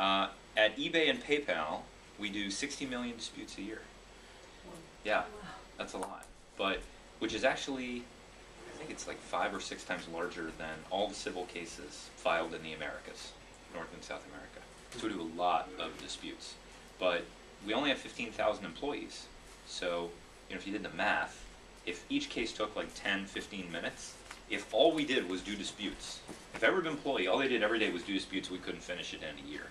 At eBay and PayPal, we do 60 million disputes a year. Yeah, that's a lot. But, which is actually, I think it's like 5 or 6 times larger than all the civil cases filed in the Americas, North and South America. So we do a lot of disputes. But we only have 15,000 employees. So, you know, if you did the math, if each case took like 10, 15 minutes, if all we did was do disputes, if every employee, all they did every day was do disputes, we couldn't finish it in a year.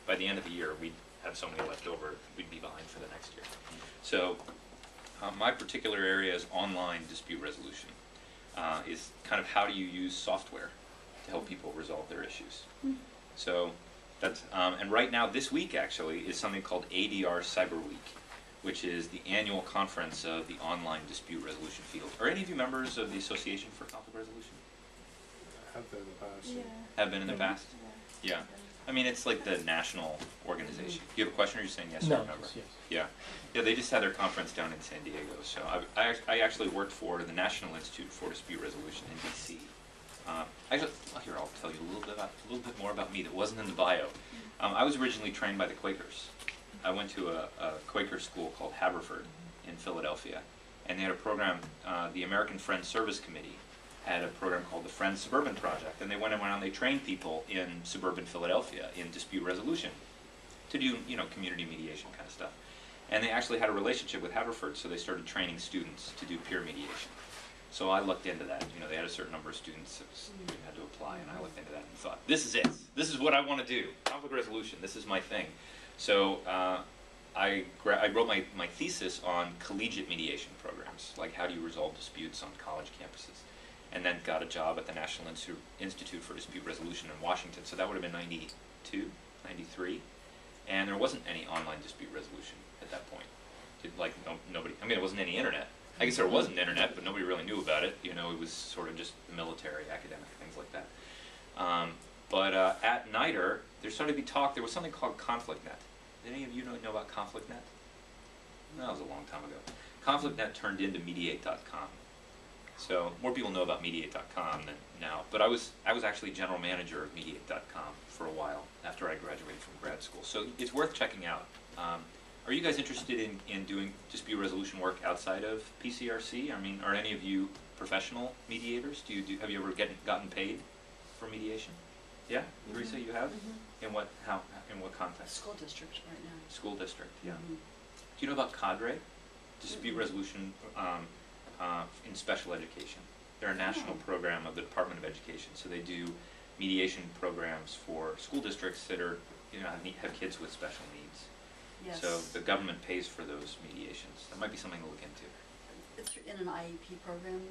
By the end of the year, we'd have so many left over, we'd be behind for the next year. So my particular area is online dispute resolution. Is kind of how do you use software to help people resolve their issues. So that's, and right now, this week actually, is something called ADR Cyber Week, which is the annual conference of the online dispute resolution field. Are any of you members of the Association for Conflict Resolution? Have been in the past. Yeah. Have been in the past? Yeah. I mean, it's like the national organization. Do you have a question, or are you saying yes? No, or remember? yes. Yeah. Yeah, they just had their conference down in San Diego. So I actually worked for the National Institute for Dispute Resolution in D.C. Actually, well, here, I'll tell you a little bit more about me that wasn't in the bio. I was originally trained by the Quakers. I went to a Quaker school called Haverford in Philadelphia, and they had a program, the American Friends Service Committee had a program called the Friends Suburban Project, and they went around, they trained people in suburban Philadelphia in dispute resolution to do, you know, community mediation kind of stuff. And they actually had a relationship with Haverford, so they started training students to do peer mediation. So I looked into that. You know, they had a certain number of students that you had to apply, and I looked into that and thought, this is it. This is what I want to do. Conflict resolution. This is my thing. So I wrote my thesis on collegiate mediation programs, like how do you resolve disputes on college campuses, and then got a job at the National Institute for Dispute Resolution in Washington. So that would have been 92, 93, and there wasn't any online dispute resolution at that point. Nobody. I mean, it wasn't any internet. I guess there was an internet, but nobody really knew about it. You know, it was sort of just the military, academic, things like that. But at NIDR, there started to be talk. There was something called ConflictNet. Did any of you know about ConflictNet? That was a long time ago. ConflictNet turned into Mediate.com. So more people know about Mediate.com than now. But I was actually general manager of Mediate.com for a while after I graduated from grad school. So it's worth checking out. Are you guys interested in doing dispute resolution work outside of PCRC? I mean, are any of you professional mediators? Have you ever gotten paid for mediation? Yeah, Teresa, you have. In what context? School district right now. School district, yeah. Do you know about Cadre? Dispute resolution in special education. They're a national program of the Department of Education. So they do mediation programs for school districts that are, you know, have kids with special needs. Yes. So the government pays for those mediations. That might be something to look into. It's in an IEP program.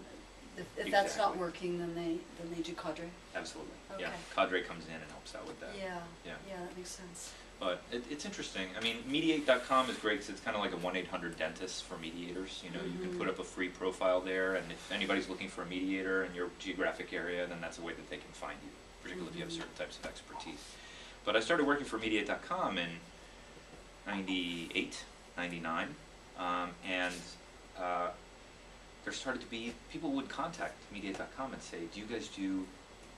If that's not working, then they do Cadre. Absolutely. Okay. Yeah. Cadre comes in and helps out with that. Yeah. Yeah. Yeah, that makes sense. But it's interesting. I mean, Mediate.com is great because it's kind of like a 1-800-DENTIST for mediators. You know, you can put up a free profile there, and if anybody's looking for a mediator in your geographic area, then that's a way that they can find you, particularly if you have certain types of expertise. But I started working for Mediate.com in 98, 99, and there started to be, people would contact Mediate.com and say, do you guys do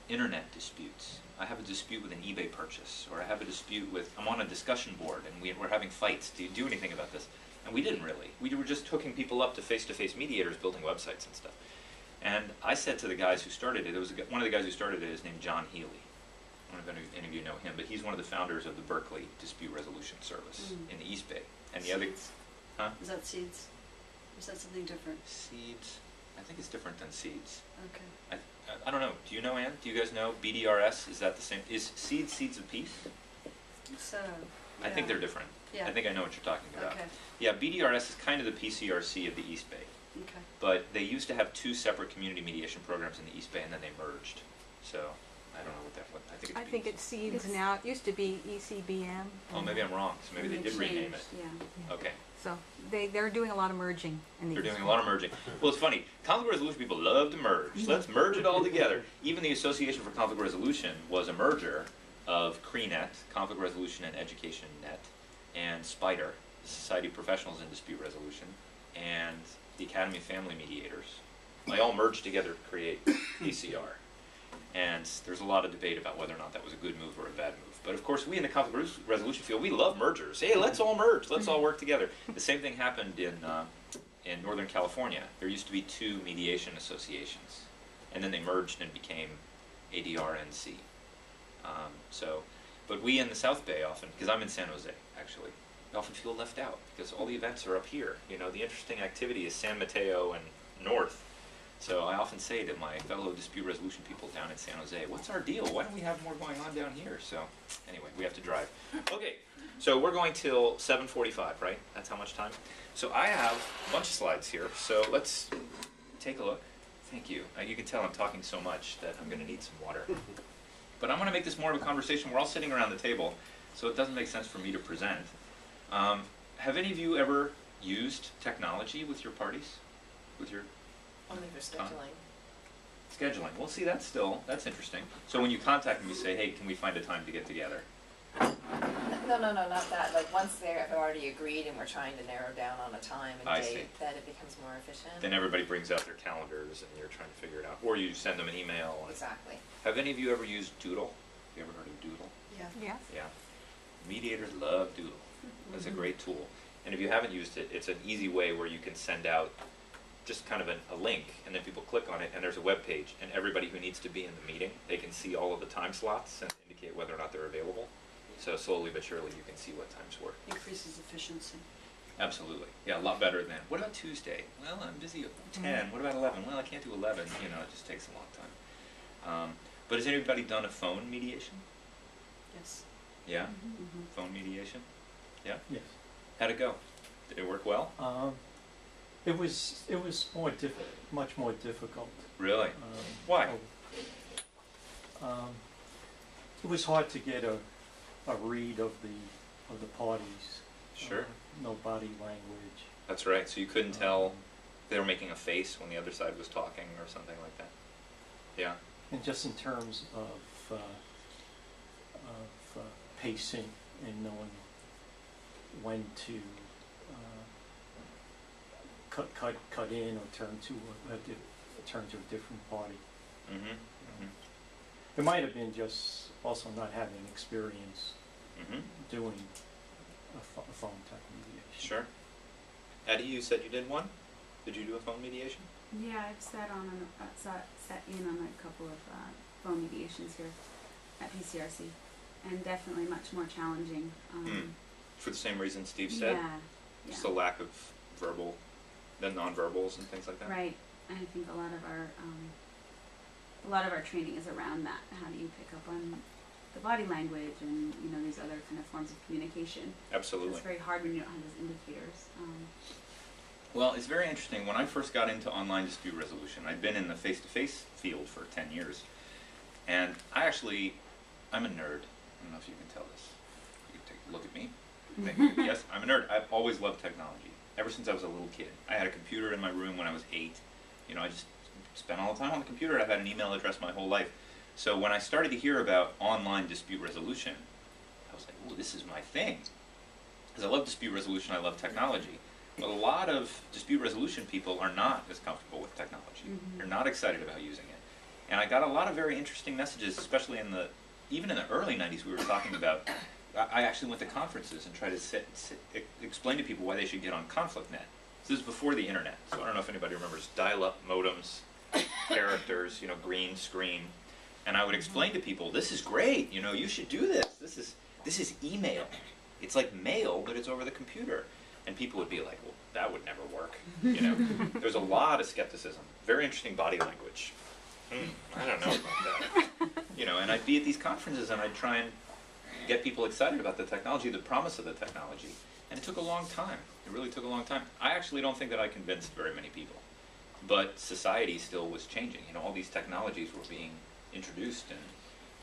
internet disputes? I have a dispute with an eBay purchase, or I have a dispute with, I'm on a discussion board and we're having fights. Do you do anything about this? And we didn't really. We were just hooking people up to face-to-face mediators building websites and stuff. And I said to the guys who started it, one of the guys who started it is named John Healy. I don't know if any of you know him, but he's one of the founders of the Berkeley Dispute Resolution Service in the East Bay. And the other, huh? Is that Seeds? Or is that something different? Seeds. I think it's different than Seeds. Okay. I don't know. Do you know, Ann? Do you guys know BDRS? Is that the same? Is Seeds of Peace? So. I think they're different. Yeah. I think I know what you're talking about. Okay. Yeah, BDRS is kind of the PCRC of the East Bay. Okay. But they used to have 2 separate community mediation programs in the East Bay, and then they merged. So I don't know what I think it's Seeds now. It used to be ECBM. Oh, maybe I'm wrong. So maybe they did rename it. Yeah. Okay. So they're doing a lot of merging. They're doing a lot of merging. Well, it's funny. Conflict resolution people love to merge. Let's merge it all together. Even the Association for Conflict Resolution was a merger of CRENET, Conflict Resolution and Education Net, and SPIDER, the Society of Professionals in Dispute Resolution, and the Academy of Family Mediators. They all merged together to create ACR. And there's a lot of debate about whether or not that was a good move or a bad move. But of course, we in the conflict resolution field, we love mergers. Hey, let's all merge. Let's all work together. The same thing happened in Northern California. There used to be 2 mediation associations, and then they merged and became ADRNC. But we in the South Bay often, because I'm in San Jose actually, we often feel left out because all the events are up here. You know, the interesting activity is San Mateo and north. So I often say to my fellow dispute resolution people down in San Jose, what's our deal? Why don't we have more going on down here? So anyway, we have to drive. Okay, so we're going till 7:45, right? That's how much time? So I have a bunch of slides here, so let's take a look. Thank you. You can tell I'm talking so much that I'm going to need some water. But I'm going to make this more of a conversation. We're all sitting around the table, so it doesn't make sense for me to present. Have any of you ever used technology with your parties? With your Only for scheduling. scheduling? Well, see, that's interesting. So when you contact them, you say, hey, can we find a time to get together? No, not that. Like once they've already agreed and we're trying to narrow down on a time and I date, see. that it becomes more efficient. Then everybody brings out their calendars and you're trying to figure it out. Or you send them an email. Exactly. Have any of you ever used Doodle? Have you ever heard of Doodle? Yeah. Yes. Yeah. Mediators love Doodle. That's a great tool. And if you haven't used it, it's an easy way where you can send out just kind of a link, and then people click on it, and there's a web page, and everybody who needs to be in the meeting, they can see all of the time slots and indicate whether or not they're available. So slowly but surely you can see what times work. Increases efficiency. Absolutely. Yeah, a lot better than, what about Tuesday? Well, I'm busy at 10. What about 11? Well, I can't do 11. You know, it just takes a long time. But has anybody done a phone mediation? Yes. Yeah? Mm-hmm. Phone mediation? Yeah? Yes. How'd it go? Did it work well? It was much more difficult. Really? Why? It was hard to get a read of the parties. Sure. No body language. That's right. So you couldn't tell they were making a face when the other side was talking or something like that? Yeah. And just in terms of pacing and knowing when to cut in or turn to a different party. Mm-hmm. Mm-hmm. It might have been just also not having experience Mm-hmm. doing a phone type mediation. Sure. Addie, you said you did one? Did you do a phone mediation? Yeah, I've sat in on a couple of phone mediations here at PCRC, and definitely much more challenging. For the same reason Steve said? Yeah, yeah. Just the lack of verbal, the nonverbals and things like that? Right, and I think a lot of our training is around that. How do you pick up on the body language and these other kind of forms of communication? Absolutely. It's very hard when you don't have those indicators. Well, it's very interesting. When I first got into online dispute resolution, I'd been in the face-to-face field for 10 years. And I'm a nerd. I don't know if you can tell this. You can take a look at me. Yes, I'm a nerd. I've always loved technology. Ever since I was a little kid. I had a computer in my room when I was 8. I just spent all the time on the computer. I've had an email address my whole life. So when I started to hear about online dispute resolution, I was like, oh, this is my thing. Because I love dispute resolution, I love technology. But a lot of dispute resolution people are not as comfortable with technology. Mm-hmm. They're not excited about using it. And I got a lot of very interesting messages, especially even in the early 90s we were talking about. I actually went to conferences and tried to explain to people why they should get on ConflictNet. This is before the internet, so I don't know if anybody remembers dial-up modems, characters, green screen. And I would explain to people, this is great, you should do this. This is email. It's like mail, but it's over the computer. And people would be like, well, that would never work. There's a lot of skepticism. Very interesting body language. I don't know about that. And I'd be at these conferences and I'd try and get people excited about the technology, the promise of the technology. And it took a long time. It really took a long time. I actually don't think that I convinced very many people. But society still was changing. All these technologies were being introduced and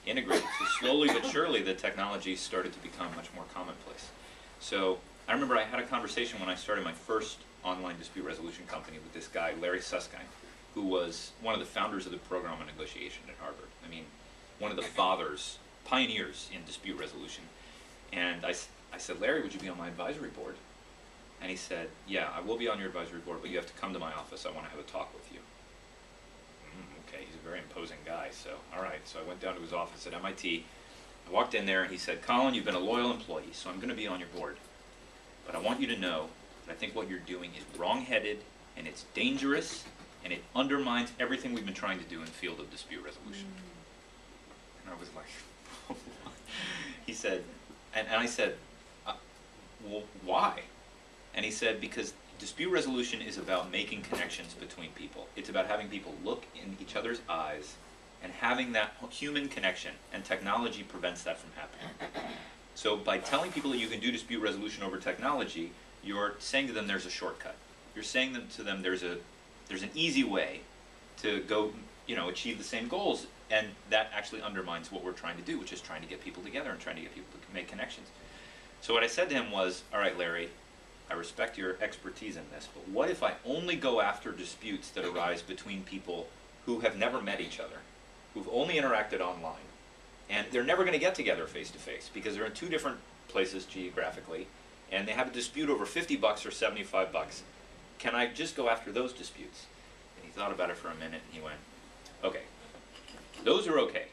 integrated. So slowly but surely the technology started to become much more commonplace. So I remember I had a conversation when I started my first online dispute resolution company with this guy, Larry Susskind, who was one of the founders of the program on negotiation at Harvard. I mean, one of the pioneers in dispute resolution. And I said, Larry, would you be on my advisory board? And he said, yeah, I will be on your advisory board, but you have to come to my office. I want to have a talk with you. Okay, he's a very imposing guy, so all right. So I went down to his office at MIT, I walked in there and he said, Colin, you've been a loyal employee, so I'm going to be on your board. But I want you to know that I think what you're doing is wrong-headed, and it's dangerous, and it undermines everything we've been trying to do in the field of dispute resolution. And I was like, he said, and I said, well, why? And he said, because dispute resolution is about making connections between people. It's about having people look in each other's eyes and having that human connection, and technology prevents that from happening. So by telling people that you can do dispute resolution over technology, you're saying to them there's a shortcut. You're saying to them there's an easy way to go, achieve the same goals, and that actually undermines what we're trying to do, which is trying to get people together and trying to get people to make connections. So what I said to him was, all right, Larry, I respect your expertise in this, but what if I only go after disputes that arise between people who have never met each other, who've only interacted online, and they're never going to get together face-to-face because they're in two different places geographically, and they have a dispute over $50 or $75. Can I just go after those disputes? And he thought about it for a minute, and he went, okay, those are okay.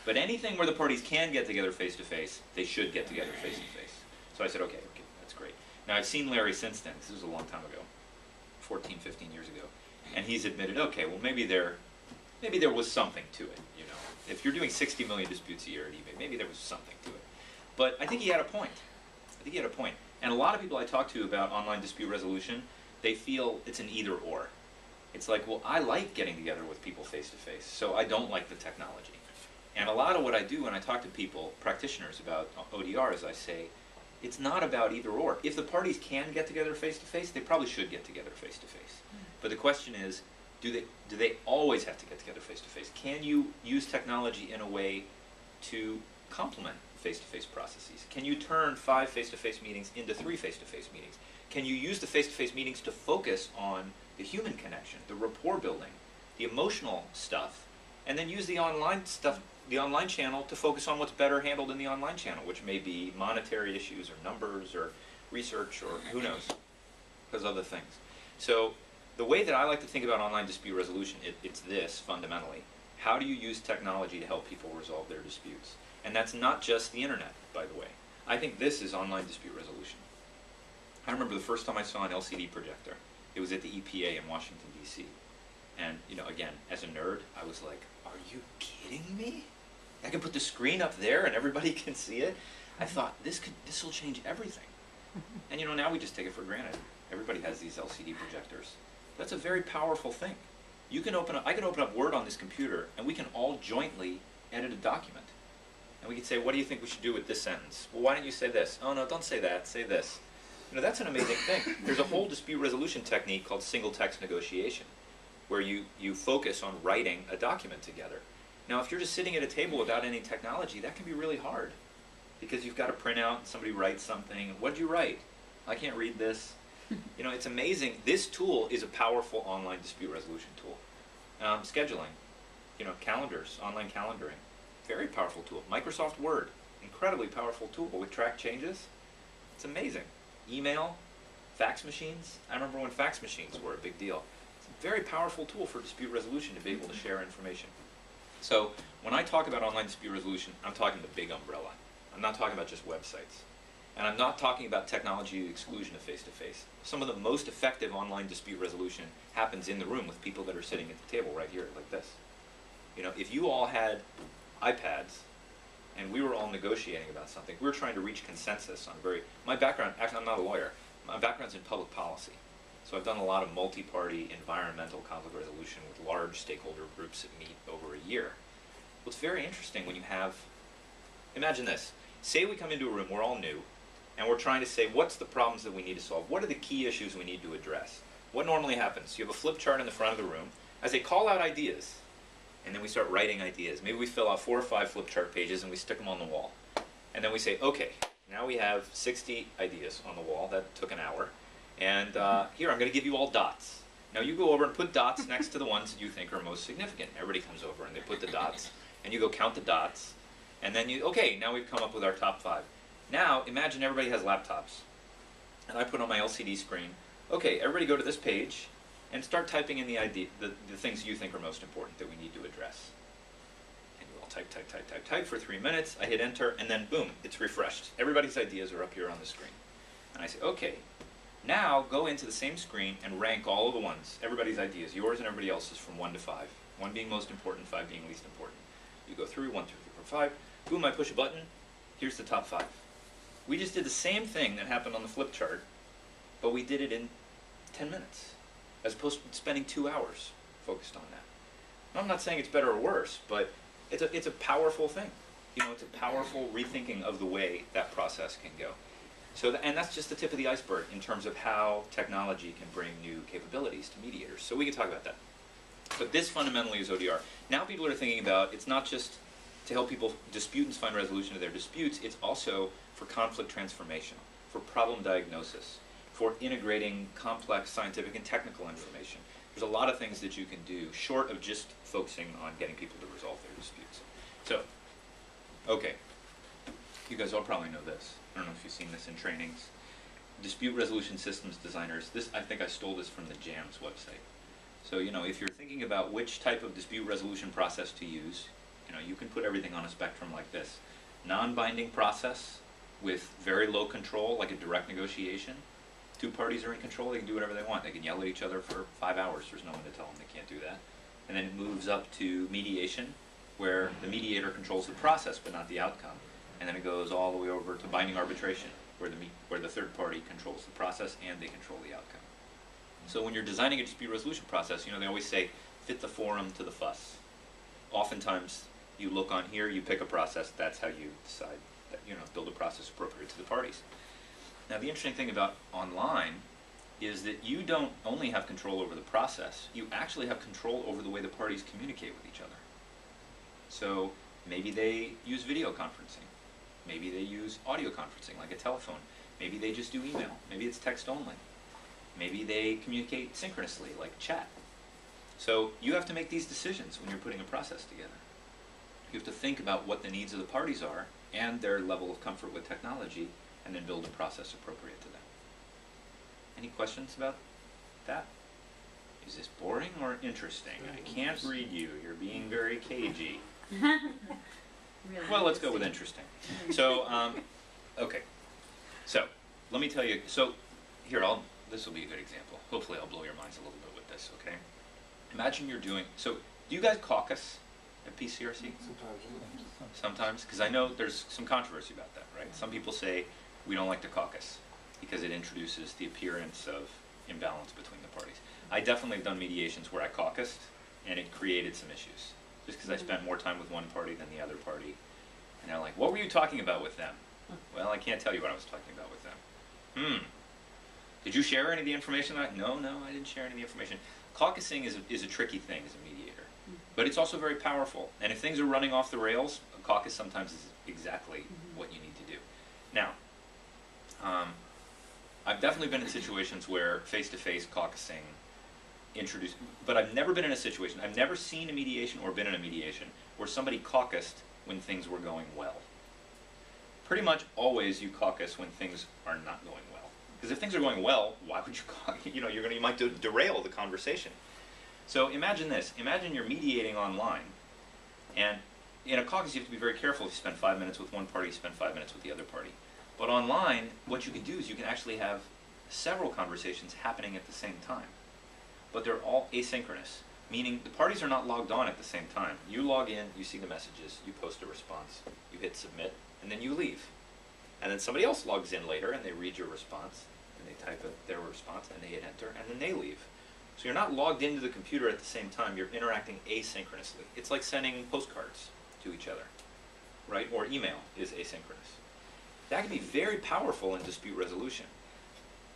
But anything where the parties can get together face-to-face, they should get together face-to-face. So I said, okay, that's great. Now I've seen Larry since then. This was a long time ago, 14, 15 years ago. And he's admitted, okay, well maybe there was something to it, If you're doing 60 million disputes a year at eBay, maybe there was something to it. But I think he had a point. And a lot of people I talk to about online dispute resolution, they feel it's an either or. It's like, well, I like getting together with people face-to-face, so I don't like the technology. And a lot of what I do when I talk to people, practitioners about ODRs, I say, it's not about either or. If the parties can get together face-to-face, they probably should get together face-to-face. But the question is, do they always have to get together face-to-face? Can you use technology in a way to complement face-to-face processes? Can you turn 5 face-to-face meetings into 3 face-to-face meetings? Can you use the face-to-face meetings to focus on the human connection, the rapport building, the emotional stuff, and then use the online stuff, the online channel, to focus on what's better handled in the online channel, which may be monetary issues or numbers or research or who knows, those other things. So the way that I like to think about online dispute resolution, it's this fundamentally. How do you use technology to help people resolve their disputes? And that's not just the internet, by the way. I think this is online dispute resolution. I remember the first time I saw an LCD projector. It was at the EPA in Washington, D.C. And, again, as a nerd, I was like, are you kidding me? I can put the screen up there and everybody can see it? I thought, this will change everything. And, now we just take it for granted. Everybody has these LCD projectors. That's a very powerful thing. I can open up Word on this computer, and we can all jointly edit a document. And we can say, what do you think we should do with this sentence? Well, why don't you say this? Oh, no, don't say that. Say this. That's an amazing thing. There's a whole dispute resolution technique called single text negotiation, where you focus on writing a document together. Now, if you're just sitting at a table without any technology, that can be really hard, because you've got to print out, and somebody writes something. What'd you write? I can't read this. It's amazing. This tool is a powerful online dispute resolution tool. Scheduling, calendars, online calendaring, very powerful tool. Microsoft Word, incredibly powerful tool with track changes. It's amazing. Email, fax machines. I remember when fax machines were a big deal. It's a very powerful tool for dispute resolution to be able to share information. So when I talk about online dispute resolution, I'm talking the big umbrella. I'm not talking about just websites. And I'm not talking about technology exclusion of face-to-face. Some of the most effective online dispute resolution happens in the room with people that are sitting at the table right here, like this. If you all had iPads and we were all negotiating about something, we were trying to reach consensus on my background, actually I'm not a lawyer, my background's in public policy. So I've done a lot of multi-party environmental conflict resolution with large stakeholder groups that meet over a year. Well, it's very interesting when you have, imagine this, say we come into a room, we're all new, and we're trying to say, what's the problems that we need to solve? What are the key issues we need to address? What normally happens? You have a flip chart in the front of the room. As they call out ideas, and then we start writing ideas. Maybe we fill out 4 or 5 flip chart pages and we stick them on the wall. And then we say, okay, now we have 60 ideas on the wall. That took an hour. And here, I'm going to give you all dots. Now you go over and put dots next to the ones that you think are most significant. Everybody comes over and they put the dots, and you go count the dots. And then okay, now we've come up with our top 5. Now, imagine everybody has laptops. And I put on my LCD screen, okay, everybody go to this page and start typing in the things you think are most important that we need to address. And you all I'll type for 3 minutes, I hit enter, and then boom, it's refreshed. Everybody's ideas are up here on the screen. And I say, okay, now go into the same screen and rank all of the ones, everybody's ideas, yours and everybody else's, from 1 to 5. 1 being most important, 5 being least important. You go through 1, 2, 3, 4, 5. Boom, I push a button. Here's the top 5. We just did the same thing that happened on the flip chart, but we did it in 10 minutes, as opposed to spending 2 hours focused on that. Now, I'm not saying it's better or worse, but it's a powerful thing. You know, it's a powerful rethinking of the way that process can go. So, and that's just the tip of the iceberg in terms of how technology can bring new capabilities to mediators. So we can talk about that. But this fundamentally is ODR. Now people are thinking about, it's not just to help people disputants find resolution to their disputes, it's also for conflict transformation, for problem diagnosis, for integrating complex scientific and technical information. There's a lot of things that you can do short of just focusing on getting people to resolve their disputes. So, okay, you guys all probably know this. I don't know if you've seen this in trainings. Dispute resolution systems designers, this, I think I stole this from the JAMS website. So, you know, if you're thinking about which type of dispute resolution process to use, you know, you can put everything on a spectrum like this. Non-binding process with very low control, like a direct negotiation. 2 parties are in control, they can do whatever they want. They can yell at each other for 5 hours, there's no one to tell them they can't do that. And then it moves up to mediation, where the mediator controls the process but not the outcome. And then it goes all the way over to binding arbitration, where the third party controls the process and they control the outcome. So when you're designing a dispute resolution process, you know, they always say, fit the forum to the fuss. Oftentimes, you look on here, you pick a process, that's how you decide that, you know, build a process appropriate to the parties. Now the interesting thing about online is that you don't only have control over the process, you actually have control over the way the parties communicate with each other. So maybe they use video conferencing, maybe they use audio conferencing like a telephone, maybe they just do email, maybe it's text only, maybe they communicate synchronously like chat. So you have to make these decisions when you're putting a process together. You have to think about what the needs of the parties are and their level of comfort with technology, and then build a process appropriate to them. Any questions about that? Is this boring or interesting? I can't read you. You're being very cagey. Really Well, let's go with interesting. So, okay. So, let me tell you. So, here, this will be a good example. Hopefully, I'll blow your minds a little bit with this. Okay. Imagine you're doing. So, do you guys caucus at PCRC? Sometimes, because I know there's some controversy about that, right? Some people say we don't like to caucus because it introduces the appearance of imbalance between the parties. I definitely have done mediations where I caucused and it created some issues just because I spent more time with one party than the other party. And they're like, what were you talking about with them? Well, I can't tell you what I was talking about with them. Did you share any of the information? No, I didn't share any of the information. Caucusing is a tricky thing as a mediator. But it's also very powerful. And if things are running off the rails, a caucus sometimes is exactly what you need to do. Now, I've definitely been in situations where face-to-face caucusing introduced, but I've never been in a situation, I've never seen a mediation or been in a mediation where somebody caucused when things were going well. Pretty much always you caucus when things are not going well. Because if things are going well, why would you caucus? You know, you might derail the conversation. So imagine this. Imagine you're mediating online, and in a caucus you have to be very careful. If you spend 5 minutes with one party, you spend 5 minutes with the other party. But online, what you can do is you can actually have several conversations happening at the same time. But they're all asynchronous, meaning the parties are not logged on at the same time. You log in, you see the messages, you post a response, you hit submit, and then you leave. And then somebody else logs in later and they read your response, and they type their response, and they hit enter, and then they leave. So you're not logged into the computer at the same time, you're interacting asynchronously. It's like sending postcards to each other, right? Or email is asynchronous. That can be very powerful in dispute resolution.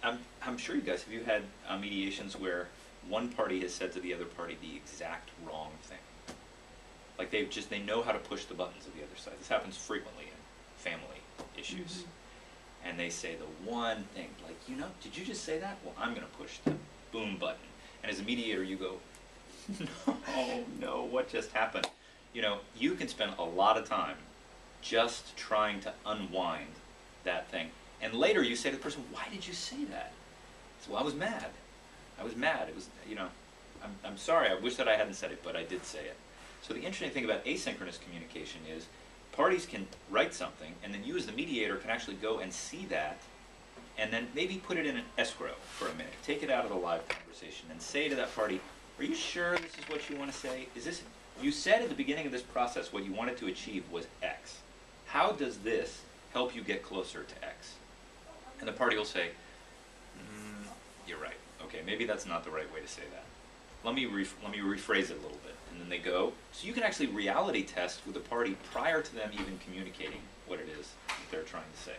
I'm sure you guys, have you had mediations where one party has said to the other party the exact wrong thing? Like they know how to push the buttons of the other side. This happens frequently in family issues. And they say the one thing, like, you know, did you just say that? Well, I'm going to push the boom button. And as a mediator, you go, no, what just happened? You know, you can spend a lot of time just trying to unwind that thing. And later you say to the person, why did you say that? So, well, I was mad. It was, you know, I'm sorry, I wish that I hadn't said it, but I did say it. So the interesting thing about asynchronous communication is parties can write something, and then you as the mediator can actually go and see that, and then maybe put it in an escrow for a minute. Take it out of the live conversation and say to that party, are you sure this is what you want to say? Is this, you said at the beginning of this process what you wanted to achieve was X. How does this help you get closer to X? And the party will say, you're right. Okay, maybe that's not the right way to say that. Let me rephrase it a little bit. And then they go. So you can actually reality test with the party prior to them even communicating what it is that they're trying to say.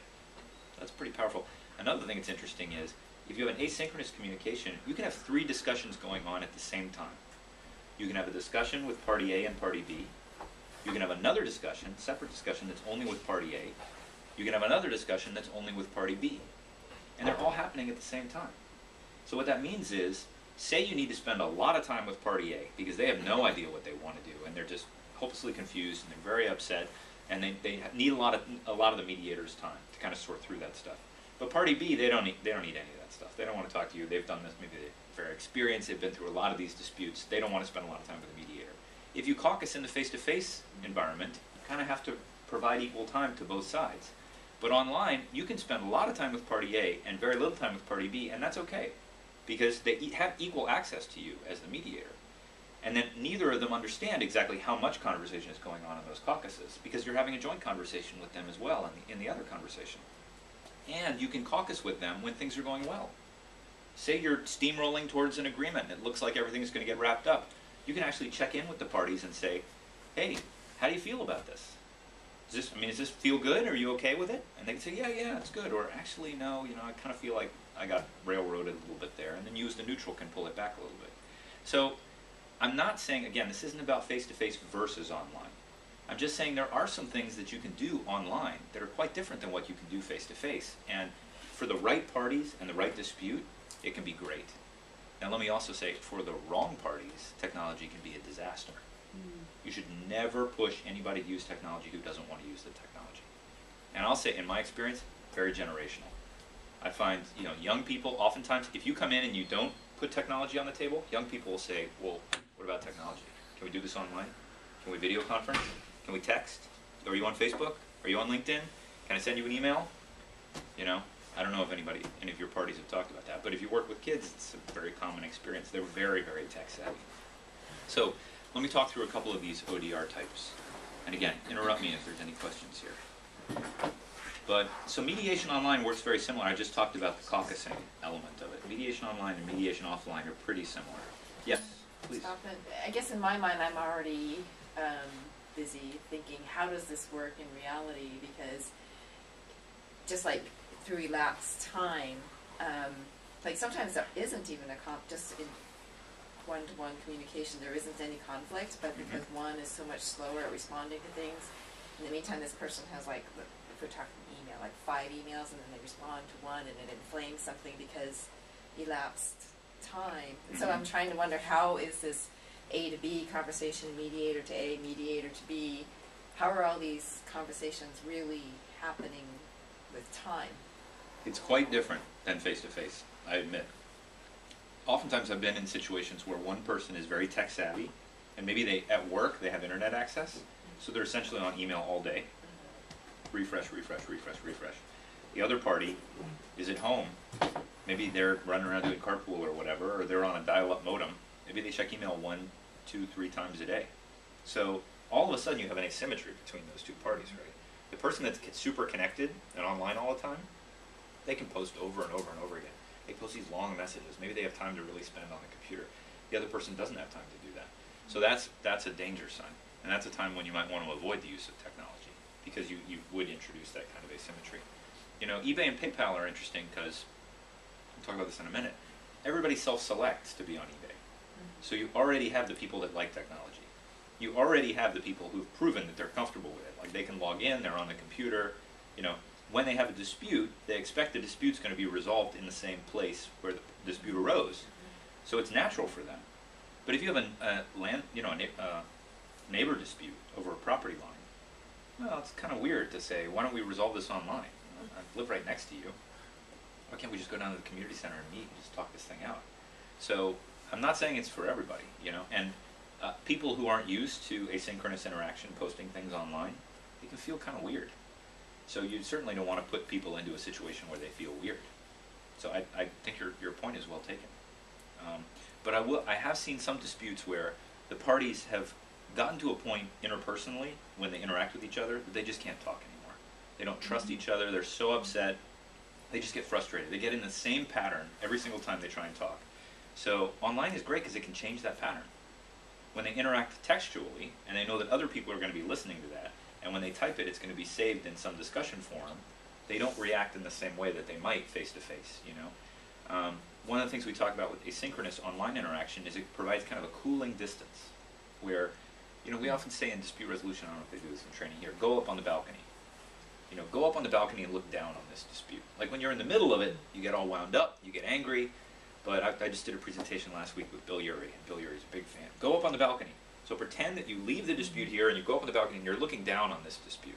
That's pretty powerful. Another thing that's interesting is, if you have an asynchronous communication, you can have 3 discussions going on at the same time. You can have a discussion with party A and party B. You can have another discussion, separate discussion, that's only with party A. You can have another discussion that's only with party B. And they're all happening at the same time. So what that means is, say you need to spend a lot of time with party A because they have no idea what they want to do and they're just hopelessly confused and they're very upset and they need a lot of the mediator's time to kind of sort through that stuff. But party B, they don't need any of that stuff. They don't want to talk to you. They've done this, maybe they're very experienced, they've been through a lot of these disputes. They don't want to spend a lot of time with the mediator. If you caucus in the face-to-face environment, you kind of have to provide equal time to both sides. But online, you can spend a lot of time with party A and very little time with party B, and that's okay, because they have equal access to you as the mediator. And then neither of them understand exactly how much conversation is going on in those caucuses, because you're having a joint conversation with them as well in the other conversation. And you can caucus with them when things are going well. Say you're steamrolling towards an agreement and it looks like everything's going to get wrapped up. You can actually check in with the parties and say, hey, how do you feel about this? Does this feel good? Are you okay with it? And they can say, yeah, it's good. Or actually, no, I kind of feel like I got railroaded a little bit there. And then you as the neutral can pull it back a little bit. So I'm not saying, again, this isn't about face-to-face versus online. I'm just saying there are some things that you can do online that are quite different than what you can do face-to-face. And for the right parties and the right dispute, it can be great. Now let me also say, for the wrong parties, technology can be a disaster. You should never push anybody to use technology who doesn't want to use the technology. And I'll say, in my experience, very generational. I find, young people, oftentimes, if you come in and you don't put technology on the table, young people will say, well, what about technology? Can we do this online? Can we video conference? Can we text? Are you on Facebook? Are you on LinkedIn? Can I send you an email? I don't know if any of your parties have talked about that, but if you work with kids, it's a very common experience. They're very, very tech savvy. So let me talk through a couple of these ODR types. And again, interrupt me if there's any questions here. But, so mediation online works very similar. I just talked about the caucusing element of it. Mediation online and mediation offline are pretty similar. Yes, please. I guess in my mind I'm already busy thinking, how does this work in reality? Because just like through elapsed time, like sometimes there isn't even just in one-to-one communication, there isn't any conflict, but because one is so much slower at responding to things, in the meantime this person has if we're talking email, 5 emails, and then they respond to one, and it inflames something because elapsed time. And so I'm trying to wonder, how is this A to B conversation, mediator to A, mediator to B, how are all these conversations really happening with time? It's quite different than face-to-face, I admit. Oftentimes I've been in situations where one person is very tech savvy, and maybe at work they have internet access, so they're essentially on email all day. Refresh. The other party is at home. Maybe they're running around doing carpool or whatever, or they're on a dial-up modem. Maybe they check email 1, 2, 3 times a day. So all of a sudden you have an asymmetry between those two parties, right? The person that's super connected and online all the time, they can post over and over and over again. They post these long messages. Maybe they have time to really spend on the computer. The other person doesn't have time to do that. So that's a danger sign. And that's a time when you might want to avoid the use of technology, because you would introduce that kind of asymmetry. eBay and PayPal are interesting because, we'll talk about this in a minute, everybody self-selects to be on eBay. So you already have the people that like technology. You already have the people who've proven that they're comfortable with it. Like they can log in, they're on the computer. When they have a dispute, they expect the dispute's going to be resolved in the same place where the dispute arose. So it's natural for them. But if you have a neighbor dispute over a property line, well, it's kind of weird to say, why don't we resolve this online? I live right next to you. Why can't we just go down to the community center and meet and just talk this thing out? So I'm not saying it's for everybody, and people who aren't used to asynchronous interaction, posting things online, it can feel kind of weird. So you certainly don't want to put people into a situation where they feel weird. So I think your point is well taken. But I have seen some disputes where the parties have gotten to a point interpersonally when they interact with each other that they just can't talk anymore. They don't trust each other. They're so upset. They just get frustrated. They get in the same pattern every single time they try and talk. So online is great because it can change that pattern. When they interact textually and they know that other people are going to be listening to that, and when they type it, it's going to be saved in some discussion forum, they don't react in the same way that they might face-to-face, you know. One of the things we talk about with asynchronous online interaction is it provides kind of a cooling distance where, you know, we often say in dispute resolution, I don't know if they do this in training here, go up on the balcony. You know, go up on the balcony and look down on this dispute. Like when you're in the middle of it, you get all wound up, you get angry, but I just did a presentation last week with Bill Urey, and Bill Urey's a big fan. Go up on the balcony. So pretend that you leave the dispute here and you go up on the balcony and you're looking down on this dispute.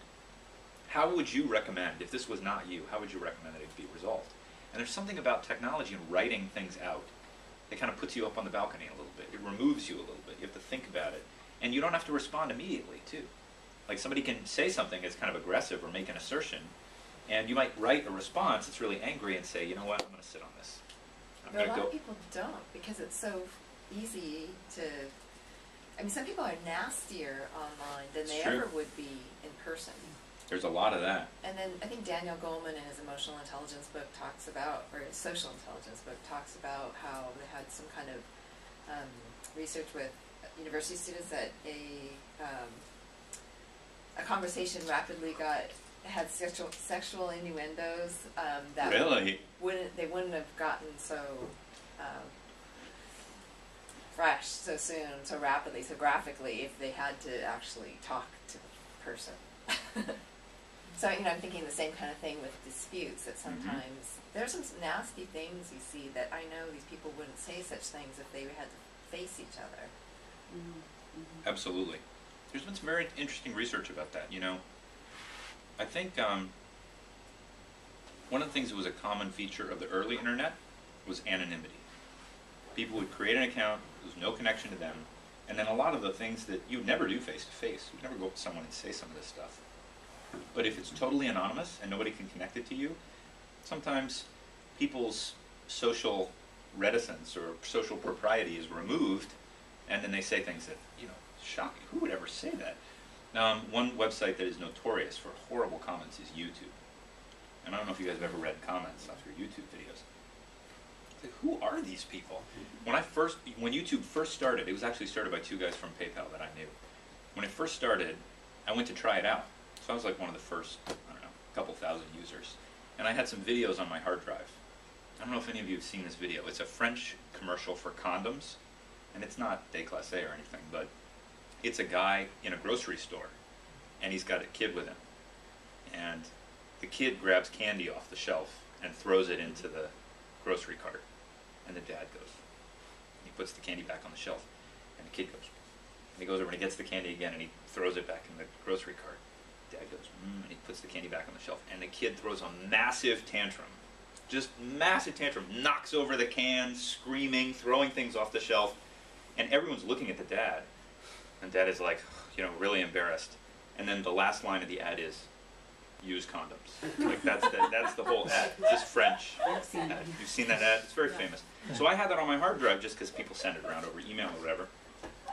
How would you recommend, if this was not you, how would you recommend that it be resolved? And there's something about technology and writing things out that kind of puts you up on the balcony a little bit. It removes you a little bit. You have to think about it. And you don't have to respond immediately, too. Like somebody can say something that's kind of aggressive or make an assertion, and you might write a response that's really angry and say, you know what, I'm going to sit on this. But a lot of people don't, because it's so easy to, I mean, some people are nastier online than they ever would be in person. There's a lot of that. And then I think Daniel Goleman in his emotional intelligence book talks about, or his social intelligence book talks about how they had some kind of research with university students that a conversation rapidly had sexual innuendos that Really? they wouldn't have gotten so fresh so soon, so rapidly, so graphically if they had to actually talk to the person. So, you know, I'm thinking the same kind of thing with disputes, that sometimes there's some nasty things you see that I know these people wouldn't say such things if they had to face each other. Absolutely. There's been some very interesting research about that, you know. I think one of the things that was a common feature of the early internet was anonymity. People would create an account, there was no connection to them, and then a lot of the things that you'd never do face-to-face, you'd never go up to someone and say some of this stuff. But if it's totally anonymous and nobody can connect it to you, sometimes people's social reticence or social propriety is removed, and then they say things that, you know, shocking. Who would ever say that? One website that is notorious for horrible comments is YouTube. And I don't know if you guys have ever read comments off your YouTube videos. It's like, who are these people? When YouTube first started, it was actually started by two guys from PayPal that I knew. When it first started, I went to try it out. So I was like one of the first, I don't know, couple thousand users. And I had some videos on my hard drive. I don't know if any of you have seen this video. It's a French commercial for condoms. And it's not déclassé or anything, but it's a guy in a grocery store. And he's got a kid with him. And the kid grabs candy off the shelf and throws it into the grocery cart. And the dad goes. He puts the candy back on the shelf. And the kid goes. And he goes over and he gets the candy again and he throws it back in the grocery cart. Dad goes, and he puts the candy back on the shelf, and the kid throws a massive tantrum. Just massive tantrum, knocks over the can, screaming, throwing things off the shelf, and everyone's looking at the dad. And dad is like, you know, really embarrassed. And then the last line of the ad is, use condoms. Like that's the whole ad. It's this French ad. You've seen that ad? It's very famous. So I had that on my hard drive just because people send it around over email or whatever.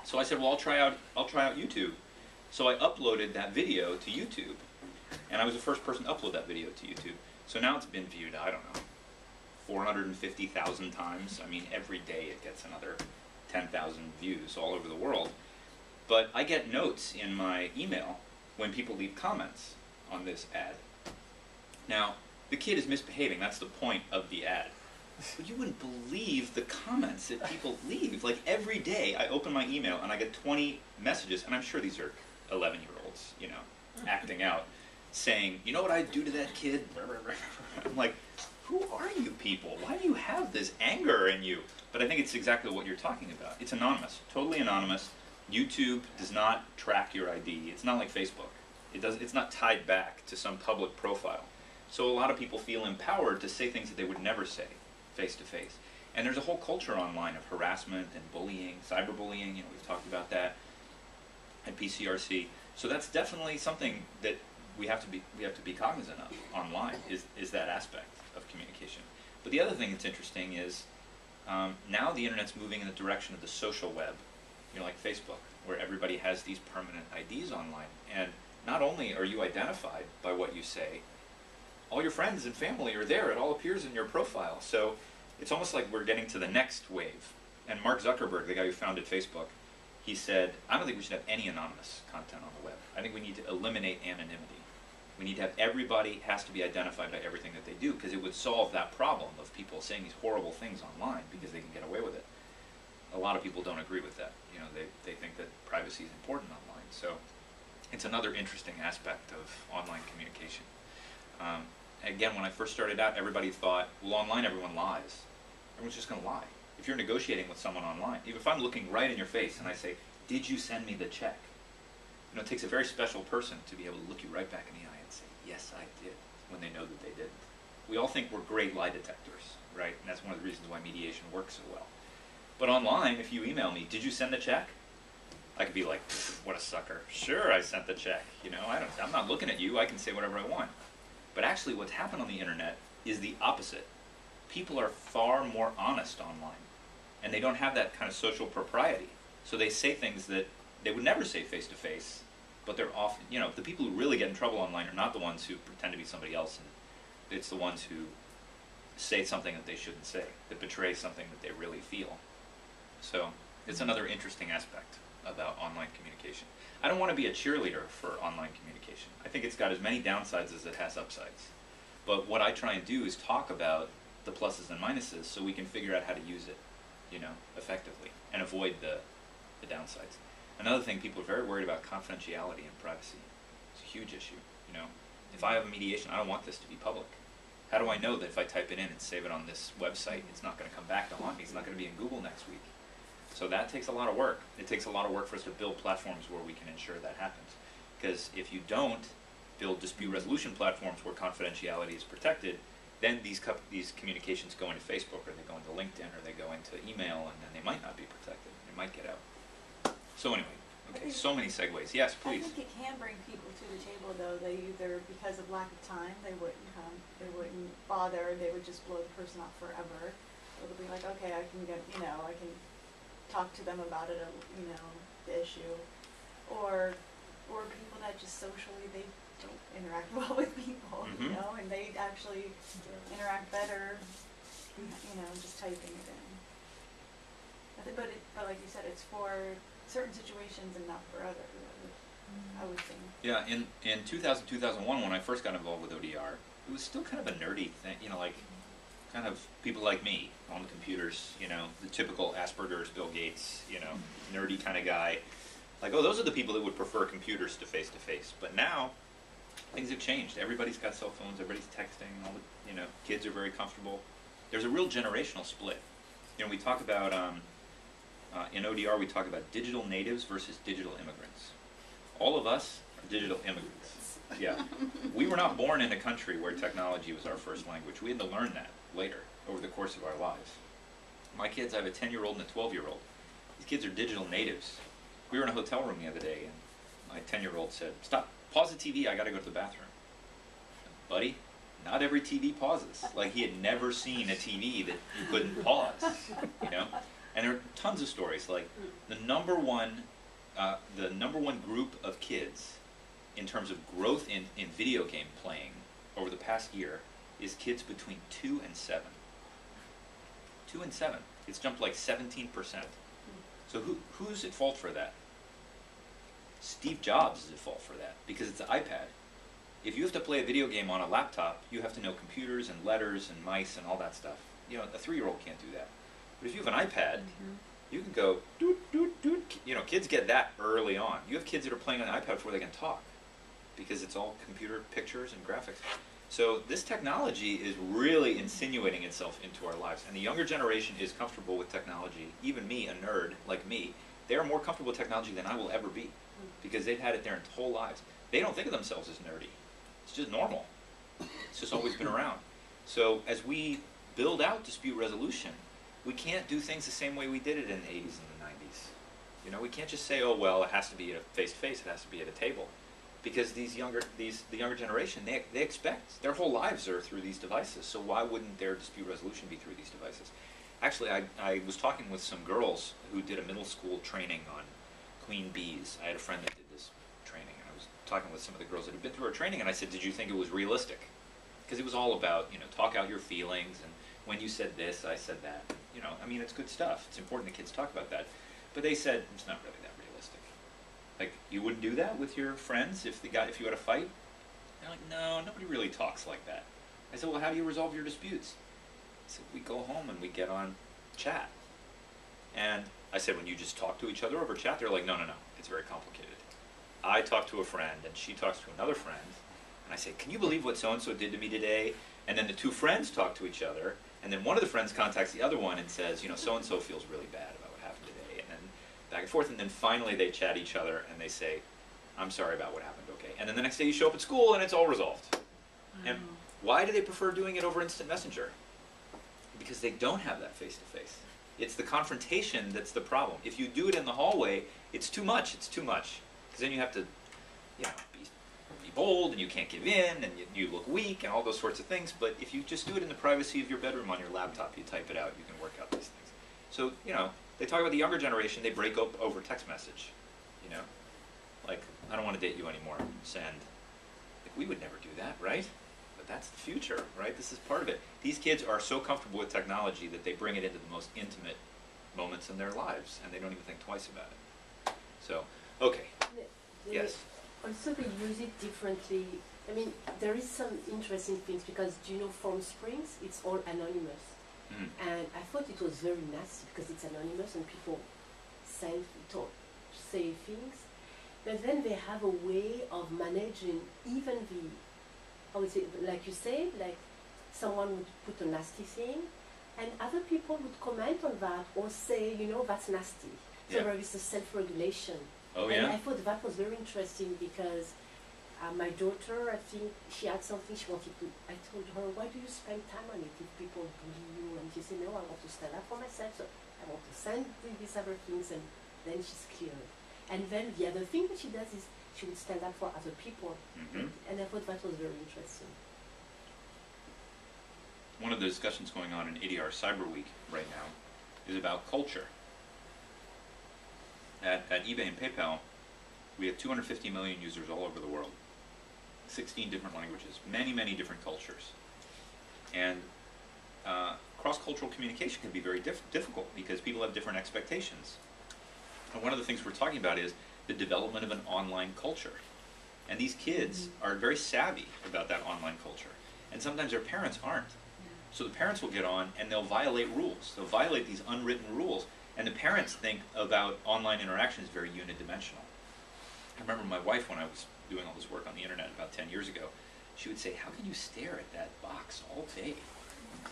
So I said, well, I'll try out YouTube. So I uploaded that video to YouTube, and I was the first person to upload that video to YouTube. So now it's been viewed, I don't know, 450,000 times. I mean, every day it gets another 10,000 views all over the world. But I get notes in my email when people leave comments on this ad. Now, the kid is misbehaving. That's the point of the ad. But you wouldn't believe the comments that people leave. Like every day I open my email and I get 20 messages, and I'm sure these are 11-year-olds, you know, acting out, saying, you know what I'd do to that kid? I'm like, who are you people? Why do you have this anger in you? But I think it's exactly what you're talking about. It's anonymous, totally anonymous. YouTube does not track your ID. It's not like Facebook. It's not tied back to some public profile. So a lot of people feel empowered to say things that they would never say face to face. And there's a whole culture online of harassment and bullying, cyberbullying, you know, we've talked about that at PCRC. So that's definitely something that we have to be cognizant of online, is that aspect of communication. But the other thing that's interesting is now the internet's moving in the direction of the social web, you know, like Facebook, where everybody has these permanent IDs online. And not only are you identified by what you say, all your friends and family are there. It all appears in your profile. So it's almost like we're getting to the next wave. And Mark Zuckerberg, the guy who founded Facebook, he said, I don't think we should have any anonymous content on the web. I think we need to eliminate anonymity. We need to have everybody has to be identified by everything that they do, because it would solve that problem of people saying these horrible things online because they can get away with it. A lot of people don't agree with that. You know, they think that privacy is important online. So it's another interesting aspect of online communication. Again, when I first started out, everybody thought, well, online everyone lies. Everyone's just going to lie. If you're negotiating with someone online, even if I'm looking right in your face and I say, did you send me the check? You know, it takes a very special person to be able to look you right back in the eye and say, yes, I did, when they know that they didn't. We all think we're great lie detectors, right? And that's one of the reasons why mediation works so well. But online, if you email me, did you send the check? I could be like, what a sucker. Sure, I sent the check. You know, I'm not looking at you. I can say whatever I want. But actually what's happened on the internet is the opposite. People are far more honest online, and they don't have that kind of social propriety. So they say things that they would never say face to face, but they're often, you know, the people who really get in trouble online are not the ones who pretend to be somebody else, and it's the ones who say something that they shouldn't say, that betray something that they really feel. So it's another interesting aspect about online communication. I don't want to be a cheerleader for online communication. I think it's got as many downsides as it has upsides. But what I try and do is talk about the pluses and minuses so we can figure out how to use it, you know, effectively and avoid the downsides. Another thing, people are very worried about confidentiality and privacy. It's a huge issue, you know. If I have a mediation, I don't want this to be public. How do I know that if I type it in and save it on this website, it's not going to come back to haunt me, it's not going to be in Google next week? So that takes a lot of work. It takes a lot of work for us to build platforms where we can ensure that happens. Because if you don't build dispute resolution platforms where confidentiality is protected, then these communications go into Facebook, or they go into LinkedIn, or they go into email, and then they might not be protected. They might get out. So anyway, okay, so many segues. Yes, please. I think it can bring people to the table, though. They either, because of lack of time, they wouldn't come, they wouldn't bother, they would just blow the person off forever. It'll be like, okay, I can get, you know, I can talk to them about it, you know, the issue. Or people that just socially, they don't interact well with people, you know, and they actually interact better, you know, just typing it in. But like you said, it's for certain situations and not for others, I would think. Yeah, in 2000, 2001, when I first got involved with ODR, it was still kind of a nerdy thing, you know, like kind of people like me on the computers, you know, the typical Asperger's, Bill Gates, you know, nerdy kind of guy. Like, oh, those are the people that would prefer computers to face. But now, things have changed. Everybody's got cell phones, everybody's texting, all the, you know, kids are very comfortable. There's a real generational split. You know, we talk about, in ODR, we talk about digital natives versus digital immigrants. All of us are digital immigrants. Yeah. We were not born in a country where technology was our first language. We had to learn that later, over the course of our lives. My kids, I have a 10-year-old and a 12-year-old. These kids are digital natives. We were in a hotel room the other day, and my 10-year-old said, stop, pause the TV, I gotta go to the bathroom. Buddy, not every TV pauses. Like, he had never seen a TV that you couldn't pause, you know? And there are tons of stories, like the number one group of kids in terms of growth in video game playing over the past year is kids between 2 and 7. 2 and 7. It's jumped like 17%. So who's at fault for that? Steve Jobs is at fault for that, because it's an iPad. If you have to play a video game on a laptop, you have to know computers and letters and mice and all that stuff. You know, a 3-year-old can't do that. But if you have an iPad, you can go doot, doot, doot. You know, kids get that early on. You have kids that are playing on an iPad before they can talk, because it's all computer pictures and graphics. So this technology is really insinuating itself into our lives. And the younger generation is comfortable with technology. Even me, a nerd like me, they are more comfortable with technology than I will ever be, because they've had it their whole lives. They don't think of themselves as nerdy. It's just normal. It's just always been around. So as we build out dispute resolution, we can't do things the same way we did it in the 80s and the 90s. You know, we can't just say, oh, well, it has to be at a face-to-face, it has to be at a table. Because the younger generation, they expect, their whole lives are through these devices, so why wouldn't their dispute resolution be through these devices? Actually, I was talking with some girls who did a middle school training on queen bees. I had a friend that did this training, and I was talking with some of the girls that had been through our training, and I said, did you think it was realistic? Because it was all about, you know, talk out your feelings, and when you said this, I said that. You know, I mean, it's good stuff. It's important that kids talk about that. But they said, it's not really that realistic. Like, you wouldn't do that with your friends if you had a fight? They're like, no, nobody really talks like that. I said, well, how do you resolve your disputes? I said, we go home and we get on chat. And I said, when you just talk to each other over chat, they're like, no, it's very complicated. I talk to a friend, and she talks to another friend, and I say, can you believe what so-and-so did to me today? And then the two friends talk to each other, and then one of the friends contacts the other one and says, you know, so-and-so feels really bad about what happened today, and then back and forth, and then finally they chat each other, and they say, I'm sorry about what happened, okay? And then the next day you show up at school, and it's all resolved. And why do they prefer doing it over instant messenger? Because they don't have that face-to-face. It's the confrontation that's the problem. If you do it in the hallway, it's too much. Because then you have to, you know, be bold, and you can't give in, and you look weak, and all those sorts of things. But if you just do it in the privacy of your bedroom on your laptop, you type it out, you can work out these things. So, you know, they talk about the younger generation, they break up over text message. You know, like, I don't want to date you anymore, send. Like, we would never do that, right? But that's the future, right? This is part of it. These kids are so comfortable with technology that they bring it into the most intimate moments in their lives, and they don't even think twice about it. So, okay. Yes. Also, they use it differently. I mean, there is some interesting things because, do you know, Form Springs, it's all anonymous. Mm. And I thought it was very nasty because it's anonymous and people say things. But then they have a way of managing even the, I would say, like you said, like someone would put a nasty thing and other people would comment on that or say, you know, that's nasty. So there is a self-regulation. Oh, and yeah? I thought that was very interesting because my daughter, I think she had something she wanted to, I told her, why do you spend time on it if people bully you? And she said, no, I want to stand up for myself, so I want to send these other things, and then she's cleared. And then the other thing that she does is she would stand up for other people. Mm-hmm. And I thought that was very interesting. One of the discussions going on in ADR Cyber Week right now is about culture. At eBay and PayPal, we have 250 million users all over the world, 16 different languages, many, many different cultures. And cross-cultural communication can be very difficult because people have different expectations. And one of the things we're talking about is the development of an online culture. And these kids are very savvy about that online culture. And sometimes their parents aren't. So the parents will get on and they'll violate rules. They'll violate these unwritten rules. And the parents think about online interaction as very unidimensional. I remember my wife, when I was doing all this work on the internet about 10 years ago, she would say, how can you stare at that box all day?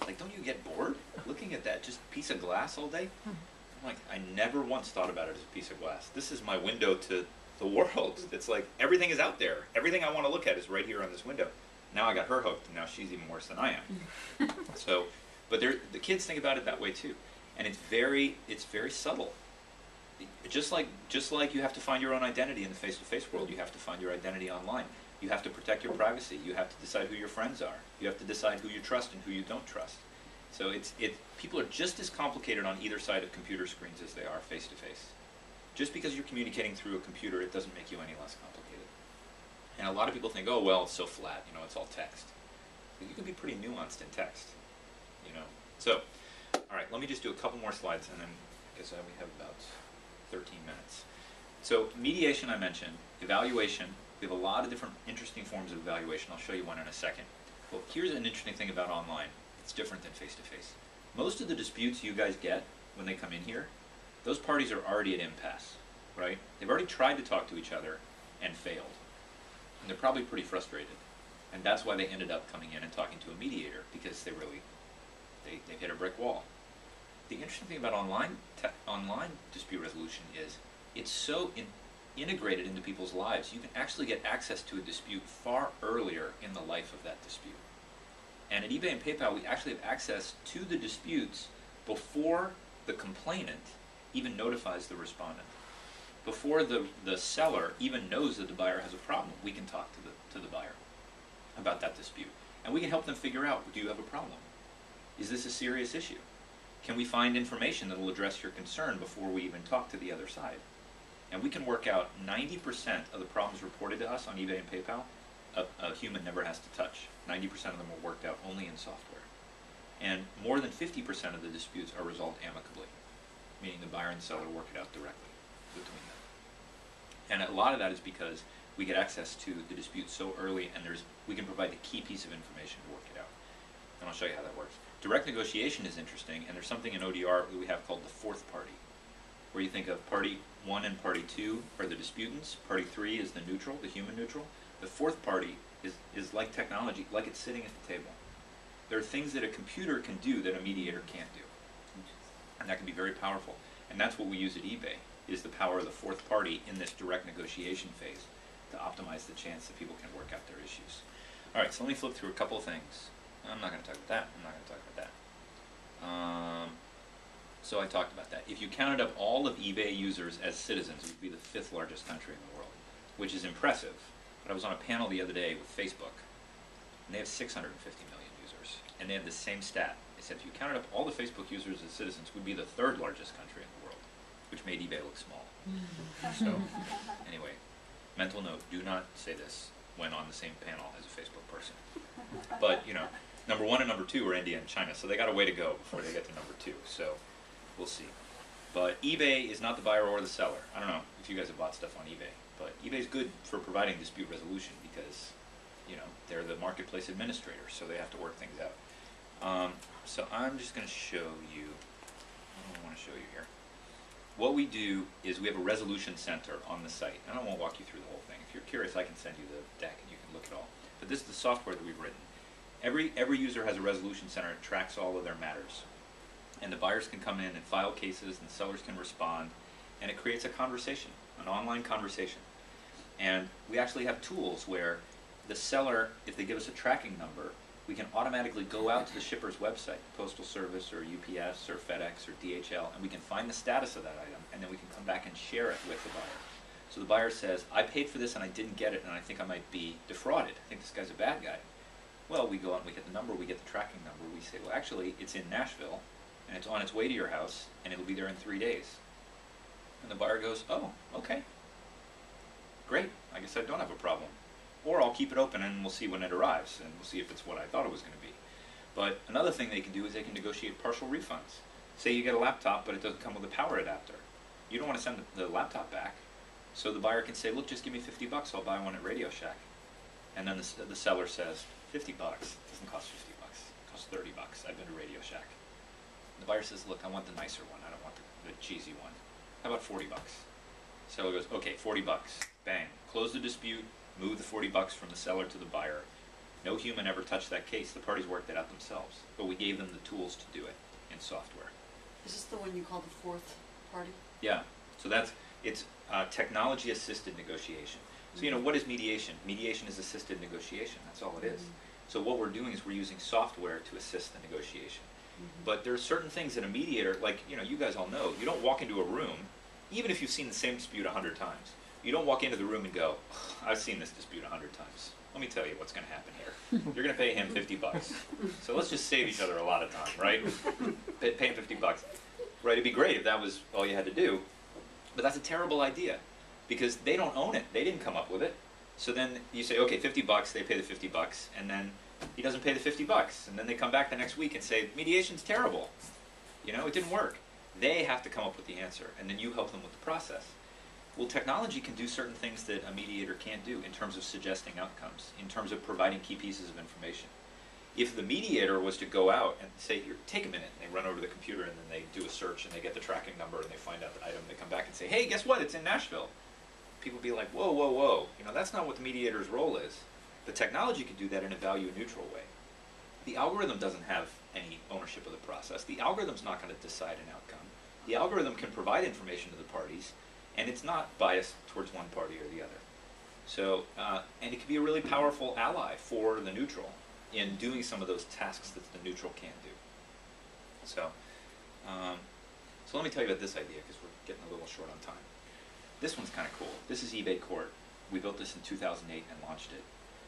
Like, don't you get bored looking at that just piece of glass all day? I'm like, I never once thought about it as a piece of glass. This is my window to the world. It's like, everything is out there. Everything I want to look at is right here on this window. Now I got her hooked, and now she's even worse than I am. So, but the kids think about it that way too. And it's very subtle. Just like you have to find your own identity in the face-to-face world, you have to find your identity online. You have to protect your privacy. You have to decide who your friends are. You have to decide who you trust and who you don't trust. So people are just as complicated on either side of computer screens as they are face-to-face. Just because you're communicating through a computer, it doesn't make you any less complicated. And a lot of people think, oh, well, it's so flat, you know, it's all text. But you can be pretty nuanced in text, you know. So, all right, let me just do a couple more slides, and then I guess we have about 13 minutes. So mediation I mentioned, evaluation, we have a lot of different interesting forms of evaluation. I'll show you one in a second. Well, here's an interesting thing about online. It's different than face-to-face. Most of the disputes you guys get when they come in here, those parties are already at impasse, right? They've already tried to talk to each other and failed. And they're probably pretty frustrated. And that's why they ended up coming in and talking to a mediator, because they've hit a brick wall. The interesting thing about online dispute resolution is it's so integrated into people's lives. You can actually get access to a dispute far earlier in the life of that dispute. And at eBay and PayPal, we actually have access to the disputes before the complainant even notifies the respondent. Before the seller even knows that the buyer has a problem, we can talk to the buyer about that dispute. And we can help them figure out, do you have a problem? Is this a serious issue? Can we find information that will address your concern before we even talk to the other side? And we can work out 90% of the problems reported to us on eBay and PayPal, a human never has to touch. 90% of them are worked out only in software. And more than 50% of the disputes are resolved amicably, meaning the buyer and the seller work it out directly between them. And a lot of that is because we get access to the dispute so early, and we can provide the key piece of information to work it out. And I'll show you how that works. Direct negotiation is interesting, and there's something in ODR that we have called the fourth party, where you think of party 1 and party 2 are the disputants, party 3 is the neutral, the human neutral. The fourth party is like technology, like it's sitting at the table. There are things that a computer can do that a mediator can't do, and that can be very powerful. And that's what we use at eBay, is the power of the fourth party in this direct negotiation phase to optimize the chance that people can work out their issues. All right, so let me flip through a couple of things. I'm not going to talk about that. I'm not going to talk about that. So I talked about that. If you counted up all of eBay users as citizens, it would be the 5th largest country in the world, which is impressive. But I was on a panel the other day with Facebook, and they have 650 million users, and they had the same stat. They said if you counted up all the Facebook users as citizens, we'd be the 3rd largest country in the world, which made eBay look small. So anyway, mental note, do not say this when on the same panel as a Facebook person. But, you know, number 1 and number 2 are India and China, so they got a way to go before they get to number 2, so we'll see. But eBay is not the buyer or the seller. I don't know if you guys have bought stuff on eBay, but eBay's good for providing dispute resolution because, you know, they're the marketplace administrator, so they have to work things out. So I'm just going to show you, what do I want to show you here? What we do is we have a resolution center on the site, and I won't walk you through the whole thing. If you're curious, I can send you the deck and you can look at all. But this is the software that we've written. Every user has a resolution center that tracks all of their matters. And the buyers can come in and file cases, and the sellers can respond, and it creates a conversation, an online conversation. And we actually have tools where the seller, if they give us a tracking number, we can automatically go out to the shipper's website, Postal Service or UPS or FedEx or DHL, and we can find the status of that item, and then we can come back and share it with the buyer. So the buyer says, I paid for this and I didn't get it, and I think I might be defrauded. I think this guy's a bad guy. Well, we go out and we get the number, we get the tracking number, we say, well, actually, it's in Nashville, and it's on its way to your house, and it'll be there in 3 days. And the buyer goes, oh, okay. Great, I guess I don't have a problem. Or I'll keep it open and we'll see when it arrives, and we'll see if it's what I thought it was going to be. But another thing they can do is they can negotiate partial refunds. Say you get a laptop, but it doesn't come with a power adapter. You don't want to send the laptop back, so the buyer can say, look, just give me $50, I'll buy one at Radio Shack. And then the seller says, $50, it doesn't cost $50, it costs $30, I've been to Radio Shack. The buyer says, look, I want the nicer one, I don't want the cheesy one. How about $40? Seller goes, okay, $40, bang. Close the dispute, move the $40 from the seller to the buyer. No human ever touched that case, the parties worked it out themselves. But we gave them the tools to do it in software. Is this the one you call the fourth party? Yeah, so it's technology-assisted negotiation. So, you know, what is mediation? Mediation is assisted negotiation, that's all it is. So what we're doing is we're using software to assist the negotiation. But there are certain things that a mediator, like, you know, you guys all know, you don't walk into a room, even if you've seen the same dispute 100 times, you don't walk into the room and go, I've seen this dispute 100 times. Let me tell you what's going to happen here. You're going to pay him $50. So let's just save each other a lot of time, right? Pay him $50. Right, it'd be great if that was all you had to do. But that's a terrible idea because they don't own it. They didn't come up with it. So then you say, okay, $50, they pay the $50, and then he doesn't pay the $50. And then they come back the next week and say, mediation's terrible. You know, it didn't work. They have to come up with the answer, and then you help them with the process. Well, technology can do certain things that a mediator can't do in terms of suggesting outcomes, in terms of providing key pieces of information. If the mediator was to go out and say, here, take a minute, and they run over to the computer and then they do a search and they get the tracking number and they find out the item, they come back and say, hey, guess what, it's in Nashville. People would be like, whoa, whoa, whoa. You know, that's not what the mediator's role is. The technology can do that in a value-neutral way. The algorithm doesn't have any ownership of the process. The algorithm's not going to decide an outcome. The algorithm can provide information to the parties, and it's not biased towards one party or the other. So, and it can be a really powerful ally for the neutral in doing some of those tasks that the neutral can't do. So, So let me tell you about this idea, because we're getting a little short on time. This one's kind of cool. This is eBay Court. We built this in 2008 and launched it.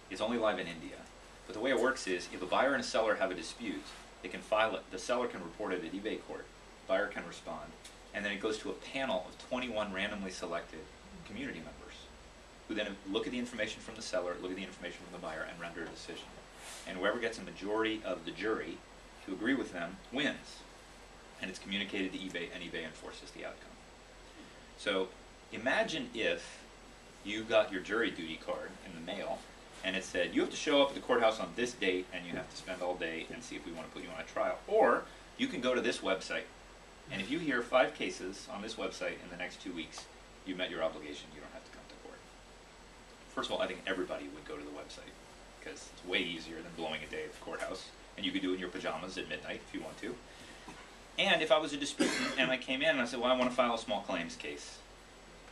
It's only live in India. But the way it works is, if a buyer and a seller have a dispute, they can file it. The seller can report it at eBay Court. The buyer can respond. And then it goes to a panel of 21 randomly selected community members, who then look at the information from the seller, look at the information from the buyer, and render a decision. And whoever gets a majority of the jury to agree with them wins. And it's communicated to eBay, and eBay enforces the outcome. So imagine if you got your jury duty card in the mail, and it said, you have to show up at the courthouse on this date, and you have to spend all day and see if we want to put you on a trial. Or you can go to this website, and if you hear 5 cases on this website in the next 2 weeks, you've met your obligation, you don't have to come to court. First of all, I think everybody would go to the website, because it's way easier than blowing a day at the courthouse. And you could do it in your pajamas at midnight if you want to. And if I was a disputant and I came in and I said, well, I want to file a small claims case.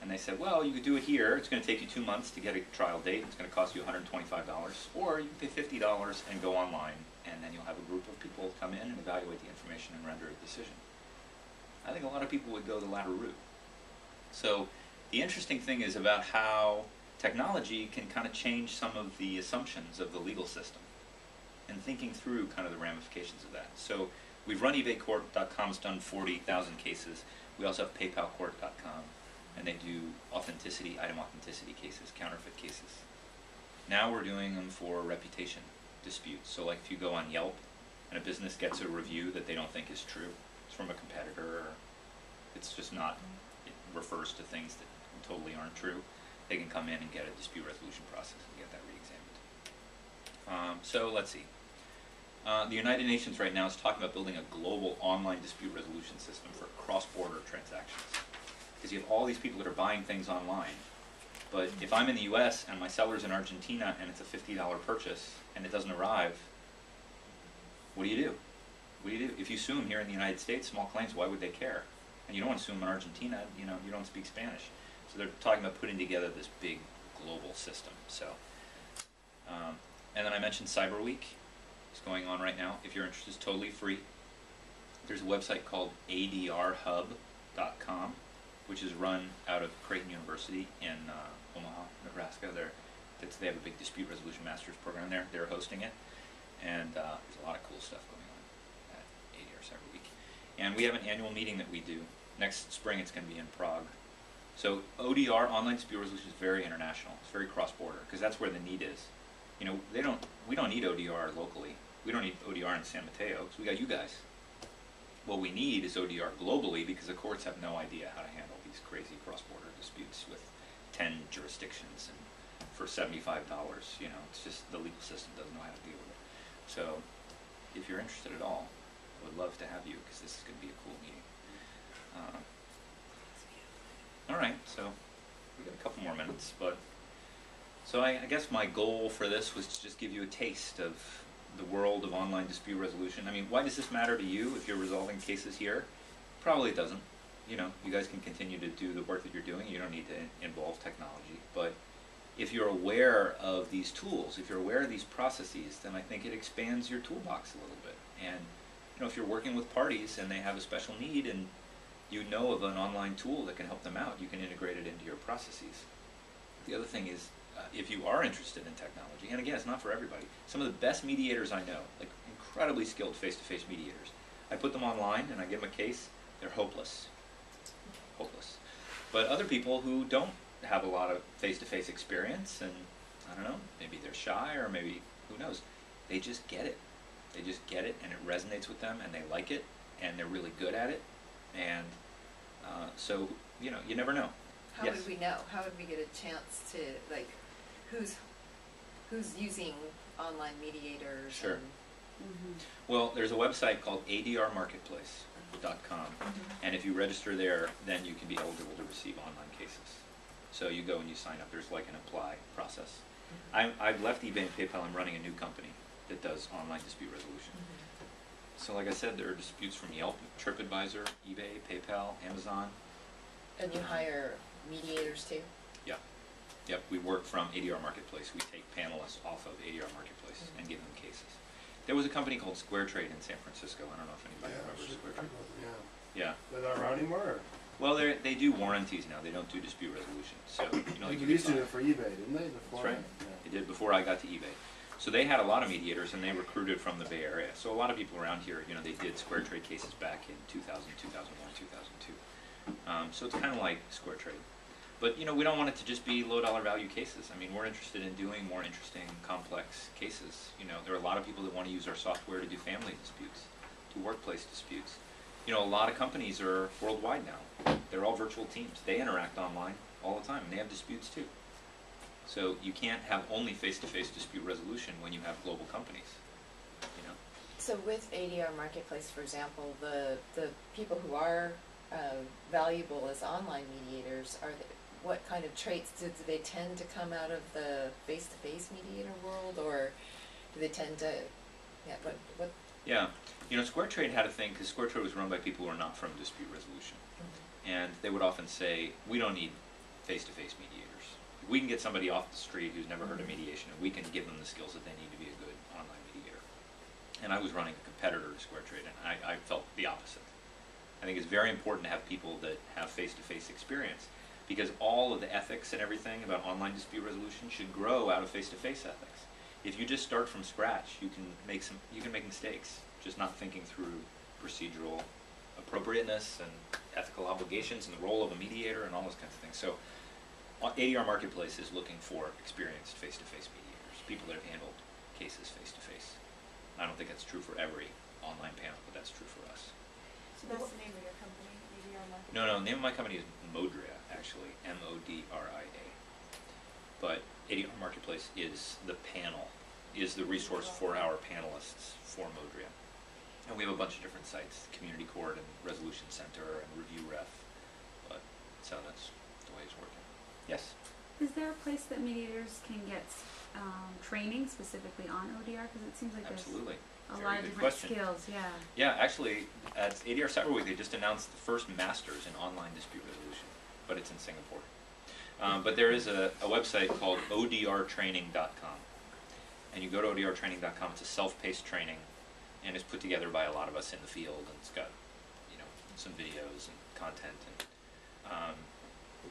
And they said, well, you could do it here. It's going to take you 2 months to get a trial date. It's going to cost you $125. Or you can pay $50 and go online. And then you'll have a group of people come in and evaluate the information and render a decision. I think a lot of people would go the latter route. So the interesting thing is about how technology can kind of change some of the assumptions of the legal system, and thinking through kind of the ramifications of that. So we've run ebaycourt.com's done 40,000 cases. We also have paypalcourt.com, and they do authenticity, item authenticity cases, counterfeit cases. Now we're doing them for reputation disputes. So like if you go on Yelp and a business gets a review that they don't think is true, it's from a competitor, or it's just not, it refers to things that totally aren't true, they can come in and get a dispute resolution process and get that re-examined. So let's see. The United Nations right now is talking about building a global online dispute resolution system for cross-border transactions. Because you have all these people that are buying things online. But if I'm in the US and my seller's in Argentina and it's a $50 purchase and it doesn't arrive, what do you do? What do you do? If you sue them here in the United States, small claims, why would they care? And you don't want to sue them in Argentina, you know, you don't speak Spanish. So they're talking about putting together this big global system. So, and then I mentioned Cyber Week. It's going on right now. If you're interested, it's totally free. There's a website called adrhub.com, which is run out of Creighton University in Omaha, Nebraska. They have a big dispute resolution master's program there. They're hosting it. And there's a lot of cool stuff going on at ADR Cyber Week. And we have an annual meeting that we do. Next spring it's going to be in Prague. So ODR, online dispute resolution, is very international. It's very cross-border, because that's where the need is. You know, we don't need ODR locally. We don't need ODR in San Mateo, because we got you guys. What we need is ODR globally, because the courts have no idea how to handle these crazy cross-border disputes with 10 jurisdictions and for $75. You know, it's just the legal system doesn't know how to deal with it. So, if you're interested at all, I would love to have you, because this is going to be a cool meeting. All right, so we got a couple more minutes, but so I guess my goal for this was to just give you a taste of the world of online dispute resolution. I mean, why does this matter to you if you're resolving cases here? Probably it doesn't. You know, you guys can continue to do the work that you're doing. You don't need to involve technology. But if you're aware of these tools, if you're aware of these processes, then I think it expands your toolbox a little bit. And you know, if you're working with parties and they have a special need and you know of an online tool that can help them out, you can integrate it into your processes. The other thing is, if you are interested in technology, and again, it's not for everybody, some of the best mediators I know, like incredibly skilled face-to-face mediators, I put them online and I give them a case, they're hopeless. Hopeless. But other people who don't have a lot of face-to-face experience, and I don't know, maybe they're shy, or maybe, who knows, they just get it. They just get it, and it resonates with them, and they like it, and they're really good at it. And so, you know, you never know. How would we know? How would we get a chance to, like, who's using online mediators? Sure. And Well, there's a website called adrmarketplace.com, and if you register there, then you can be eligible to receive online cases. So you go and you sign up. There's like an apply process. I've left eBay and PayPal. I'm running a new company that does online dispute resolution. So like I said, there are disputes from Yelp, TripAdvisor, eBay, PayPal, Amazon. And you hire mediators too? Yeah. Yep, we work from ADR Marketplace. We take panelists off of ADR Marketplace and give them cases. There was a company called Square Trade in San Francisco. I don't know if anybody Yeah, remembers shit, Square Trade. yeah. Yeah. They're not around anymore? Or? Well, they do warranties now. They don't do dispute resolution. So, like They you used to could do it for eBay, didn't they? Before That's right. that? They did before I got to eBay. So they had a lot of mediators, and they recruited from the Bay Area. So a lot of people around here, they did Square Trade cases back in 2000, 2001, 2002. So it's kind of like Square Trade. But, we don't want it to just be low-dollar value cases. I mean, we're interested in doing more interesting, complex cases. There are a lot of people that want to use our software to do family disputes, to workplace disputes. A lot of companies are worldwide now. They're all virtual teams. They interact online all the time, and they have disputes too. So you can't have only face-to-face dispute resolution when you have global companies. So with ADR Marketplace, for example, the people who are valuable as online mediators, what kind of traits do they tend to come out of the face-to-face mediator world, or do they tend to, what? Yeah, Square Trade had a thing, because Square Trade was run by people who are not from dispute resolution. Mm-hmm. And they would often say, we don't need face-to-face mediators. We can get somebody off the street who's never heard of mediation, and we can give them the skills that they need to be a good online mediator. And I was running a competitor to Square Trade, and I felt the opposite. I think it's very important to have people that have face-to-face experience, because all of the ethics and everything about online dispute resolution should grow out of face-to-face ethics. If you just start from scratch, you can make mistakes, just not thinking through procedural appropriateness and ethical obligations and the role of a mediator and all those kinds of things. So ADR Marketplace is looking for experienced face-to-face mediators, people that have handled cases face-to-face. I don't think that's true for every online panel, but that's true for us. So that's the name of your company, ADR Marketing? No, the name of my company is Modria, actually, M-O-D-R-I-A. But ADR Marketplace is the panel, is the resource for our panelists for Modria. And we have a bunch of different sites, Community Court and Resolution Center and Review Ref. So that's the way it's working. Yes? Is there a place that mediators can get training specifically on ODR? Because it seems like Absolutely. there's a Very lot of good different question. skills. Yeah. Yeah, actually, at ADR Cyber Week, they just announced the first Masters in Online Dispute Resolution, but it's in Singapore. But there is a website called odrtraining.com. And you go to odrtraining.com, it's a self-paced training, and it's put together by a lot of us in the field, and it's got, some videos and content. And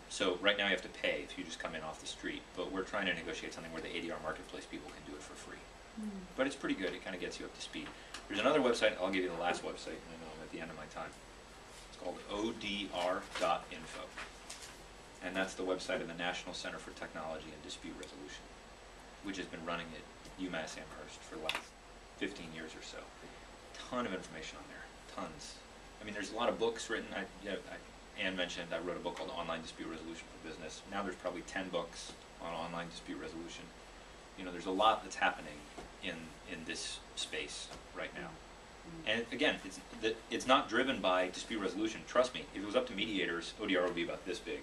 so right now you have to pay if you just come in off the street, but we're trying to negotiate something where the ADR Marketplace people can do it for free. But it's pretty good, it kind of gets you up to speed. There's another website, I'll give you the last website, and I know I'm at the end of my time. It's called odr.info. And that's the website of the National Center for Technology and Dispute Resolution, which has been running at UMass Amherst for the last 15 years or so. Ton of information on there, tons. I mean, there's a lot of books written. Ann mentioned I wrote a book called Online Dispute Resolution for Business. Now there's probably 10 books on online dispute resolution. There's a lot that's happening in this space right now. And again, it's not driven by dispute resolution. Trust me, if it was up to mediators, ODR would be about this big.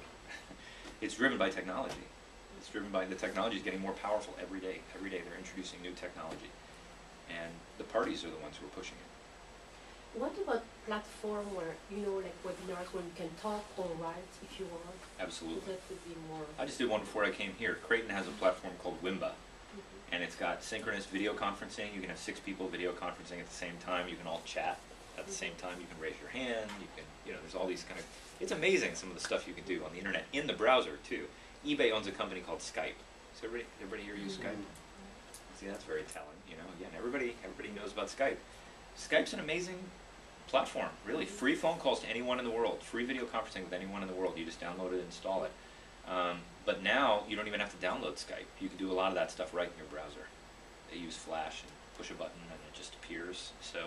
It's driven by technology. It's driven by the technology is getting more powerful every day. Every day they're introducing new technology. And the parties are the ones who are pushing it. What about platform where, like webinars where you can talk or write if you want? Absolutely. That would be more... I just did one before I came here. Creighton has a platform called Wimba. And it's got synchronous video conferencing. You can have 6 people video conferencing at the same time. You can all chat at the same time. You can raise your hand. You can, there's all these kind of... It's amazing some of the stuff you can do on the internet, in the browser too. eBay owns a company called Skype. So everybody here use Skype? See, that's very telling. Again, everybody knows about Skype. Skype's an amazing platform, really. Free phone calls to anyone in the world. Free video conferencing with anyone in the world. You just download it and install it. But now, you don't even have to download Skype. You can do a lot of that stuff right in your browser. They use Flash and push a button and it just appears. So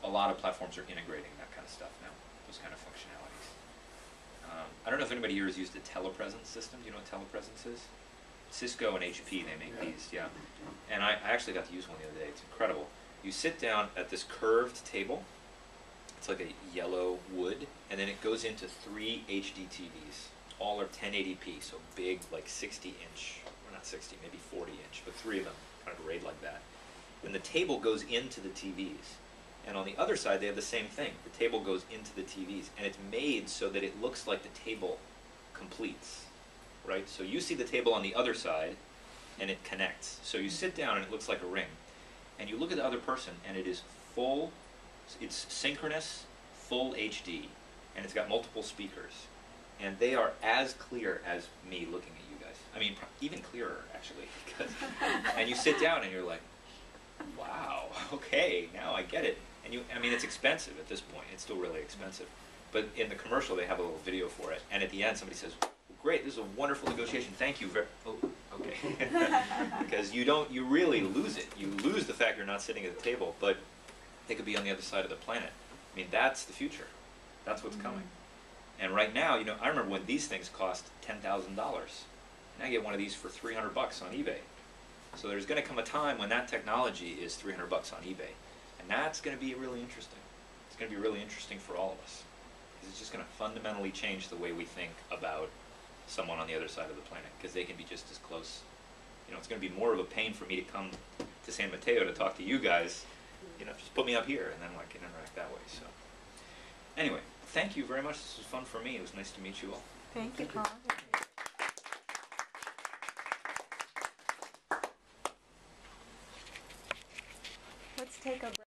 a lot of platforms are integrating that kind of stuff now, those kind of functionalities. I don't know if anybody here has used a telepresence system. Do you know what telepresence is? Cisco and HP, they make these, yeah. And I actually got to use one the other day. It's incredible. You sit down at this curved table. It's like a yellow wood, and then it goes into 3 HD TVs. All are 1080p, so big, like 60-inch, or not 60, maybe 40-inch, but 3 of them kind of arrayed like that. Then the table goes into the TVs. And on the other side, they have the same thing. The table goes into the TVs, and it's made so that it looks like the table completes, right? So you see the table on the other side, and it connects. So you sit down, and it looks like a ring. and you look at the other person, and it is full, it's synchronous, full HD, and it's got multiple speakers, and they are as clear as me looking at you guys. I mean, even clearer, actually, because, and you sit down and you're like, wow, okay, now I get it. And I mean, it's expensive at this point. It's still really expensive. But in the commercial, they have a little video for it. And at the end, somebody says, great, this is a wonderful negotiation. Thank you very, oh, okay. Because you really lose it. You lose the fact you're not sitting at the table, but they could be on the other side of the planet. I mean, that's the future. That's what's coming. And right now, I remember when these things cost $10,000. And I get one of these for $300 on eBay. So there's going to come a time when that technology is $300 on eBay. And that's going to be really interesting. It's going to be really interesting for all of us. Because it's just going to fundamentally change the way we think about someone on the other side of the planet. Because they can be just as close. It's going to be more of a pain for me to come to San Mateo to talk to you guys. Just put me up here and then I can interact that way. So anyway, thank you very much. This was fun for me. It was nice to meet you all. Thank you, Colin. Let's take a break.